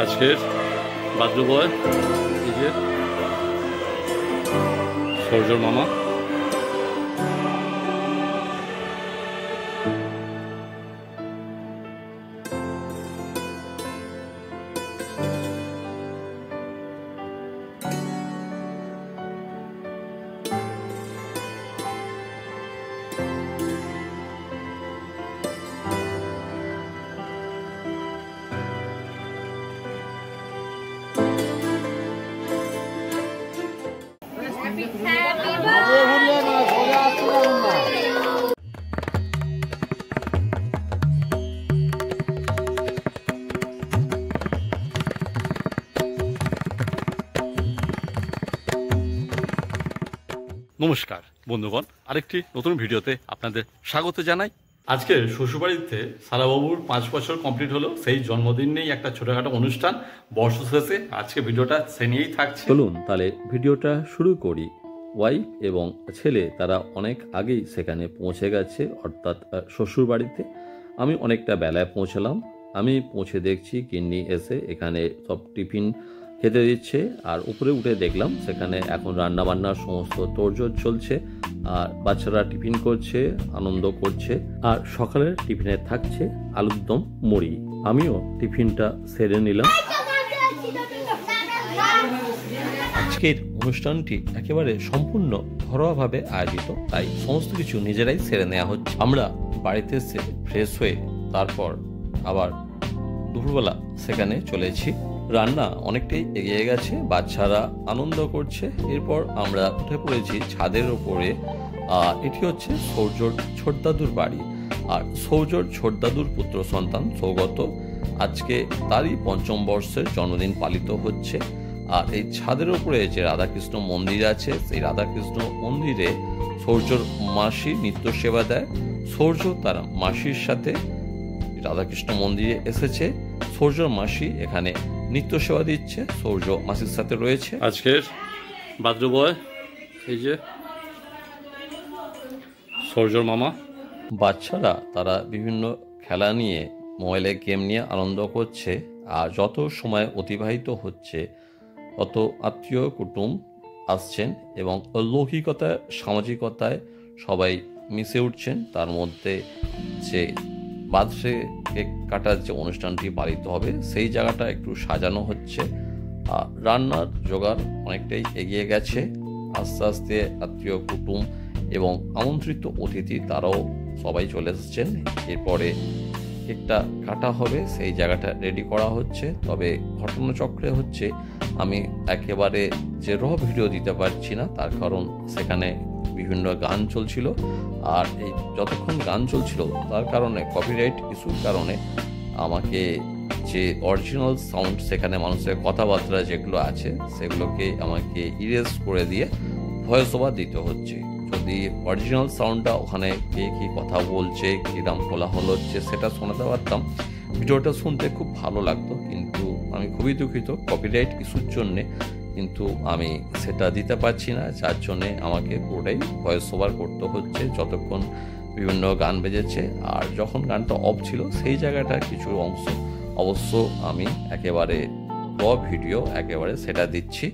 আজকের বাদ্য বয় এই যে সূর্যর মামা। নমস্কার বন্ধুগণ, আরেকটি নতুন ভিডিওতে আপনাদের স্বাগত জানাই। আজকে শ্বশুরবাড়িতে সারাবাবুর 5 বছর কমপ্লিট হলো, সেই জন্মদিন নিয়েই একটা ছোটখাটো অনুষ্ঠান বর্ষ শেষে। আজকে ভিডিওটা সে নিয়েই থাকছে। চলুন তাহলে ভিডিওটা শুরু করি। ওয়াইফ এবং ছেলে তারা অনেক আগেই সেখানে পৌঁছে গেছে, অর্থাৎ শ্বশুরবাড়িতে। আমি অনেকটা বেলায় পৌঁছলাম। আমি পৌঁছে দেখছি গিন্নি এসে এখানে সব টিফিন খেতে দিচ্ছে, আর উপরে উঠে দেখলাম সেখানে এখন রান্না বান্নার সমস্ত তোড়জোড় চলছে, আর বাচ্চারা টিফিন করছে, আনন্দ করছে। আর সকালের টিফিনে থাকছে আলুর দম, মুড়ি। আমিও টিফিনটা সেরে নিলাম। আজকের অনুষ্ঠানটি একেবারে সম্পূর্ণ ঘরোয়াভাবে আয়োজিত, তাই সমস্ত কিছু নিজেরাই সেরে নেওয়া হচ্ছে। আমরা বাড়িতে এসে ফ্রেশ হয়ে তারপর আবার দুপুরবেলা সেখানে চলেছি। রান্না অনেকটাই এগিয়ে গেছে, বাচ্চারা আনন্দ করছে। এরপর আমরা উঠে পড়েছি ছাদের উপরে। এটি হচ্ছে সৌর্যর ছোটদাদুর বাড়ি, আর সৌর্যর ছোটদাদুর পুত্র সন্তান সৌগত। আজকে তারই 5ম বর্ষের জন্মদিন পালিত হচ্ছে। আর এই ছাদের উপরে যে রাধাকৃষ্ণ মন্দির আছে, সেই রাধাকৃষ্ণ মন্দিরে সৌর্যর মাসি নিত্য সেবা দেয়। সৌর্য তার মাসির সাথে রাধাকৃষ্ণ মন্দিরে এসেছে। সৌর্যর মাসি এখানে নিত্য সেবা দিচ্ছে, সৌর্য মাসির সাথে রয়েছে। আজকের বাদ্য বয় এই যে সৌর্যর মামা। বাচ্চারা তারা বিভিন্ন খেলা নিয়ে, মোবাইলে গেম নিয়ে আনন্দ করছে। আর যত সময় অতিবাহিত হচ্ছে তত আত্মীয় কুটুম আসছেন এবং লৌকিকতায়, সামাজিকতায় সবাই মিশে উঠছেন। তার মধ্যে যে বার্থডে কেক কাটার যে অনুষ্ঠানটি পালিত হবে, সেই জায়গাটা একটু সাজানো হচ্ছে। রান্নার জোগাড় অনেকটাই এগিয়ে গেছে। আস্তে আস্তে আত্মীয় কুটুম এবং আমন্ত্রিত অতিথি তারাও সবাই চলে এসেছেন। এরপরে কেকটা কাটা হবে, সেই জায়গাটা রেডি করা হচ্ছে। তবে ঘটনাচক্রে হচ্ছে আমি একেবারে যে ভিডিও দিতে পারছি না, তার কারণ সেখানে বিভিন্ন গান চলছিল। আর এই যতক্ষণ গান চলছিল তার কারণে কপিরাইট ইস্যুর কারণে আমাকে যে অরিজিনাল সাউন্ড, সেখানে মানুষের কথাবার্তা যেগুলো আছে সেগুলোকে আমাকে ইরেজ করে দিয়ে ভয়েস ওভার দিতে হচ্ছে। যদি অরিজিনাল সাউন্ডটা ওখানে কে কী কথা বলছে, কীরকম কোলাহল হচ্ছে সেটা শোনাতে পারতাম, ভিডিওটা শুনতে খুব ভালো লাগতো। কিন্তু আমি খুবই দুঃখিত কপিরাইট ইস্যুর জন্যে, কিন্তু আমি সেটা দিতে পারছি না, যার জন্যে আমাকে পুরোটাই ভয়েস ওভার করতে হচ্ছে যতক্ষণ বিভিন্ন গান বেজেছে। আর যখন গানটা অফ ছিল সেই জায়গাটা কিছু অংশ অবশ্য আমি একেবারে ভিডিও একেবারে সেটা দিচ্ছি।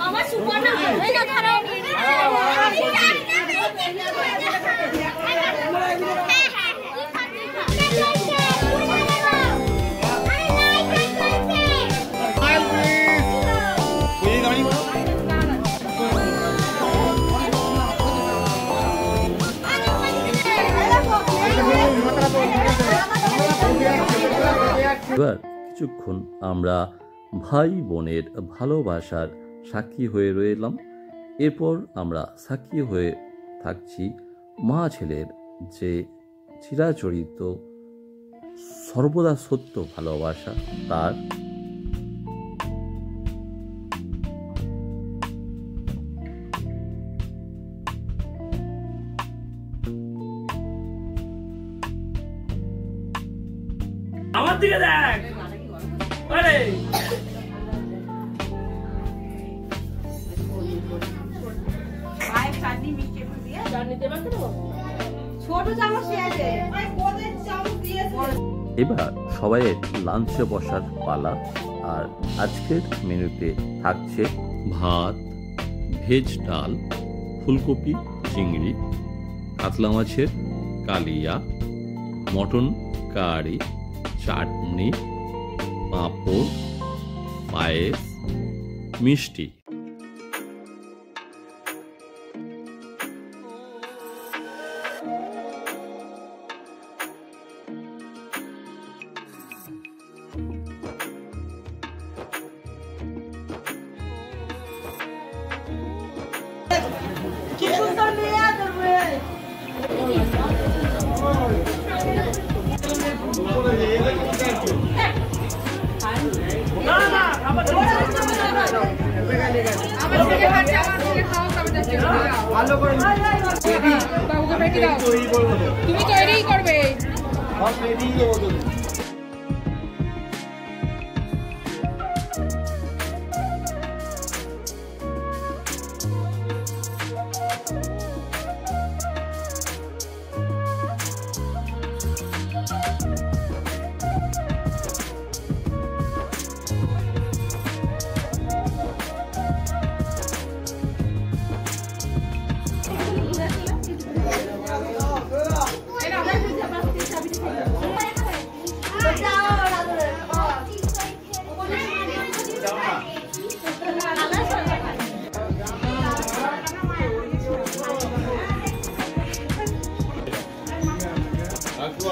আমার সুপর্ণা হয় না খারাপ এবার কিছুক্ষণ আমরা ভাই বোনের ভালোবাসার সাক্ষী হয়ে রইলাম। এরপর আমরা সাক্ষী হয়ে থাকছি মা ছেলের যে চিরাচরিত সর্বদা সত্য ভালোবাসা তার। আমার দিকে দেখ। আরে এবার সবাইয়ের লাঞ্চে বসার পালা। আর আজকের মেনুতে থাকছে ভাত, ভেজ ডাল, ফুলকপি চিংড়ি, কাতলা মাছের কালিয়া, মটন কারি, চাটনি, পাঁপড়, পায়েস, মিষ্টি। কি সুন্দর মেয়ে করবে। না না খাবার ভালো করে বাবুকে পেটি দাও। তুমি তৈরিই করবে। সব রেডি দেবো তো।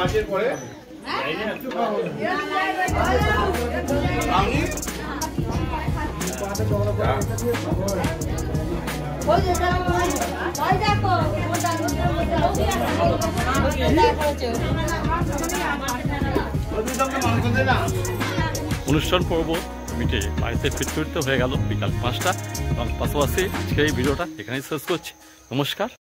আসের পরে অনুষ্ঠান পর্ব মিটে বাড়িতে ফিরতে হয়ে গেল বিকাল 5টা এবং পাশাপাশি আজকের এই ভিডিওটা এখানেই শেষ করছি। নমস্কার।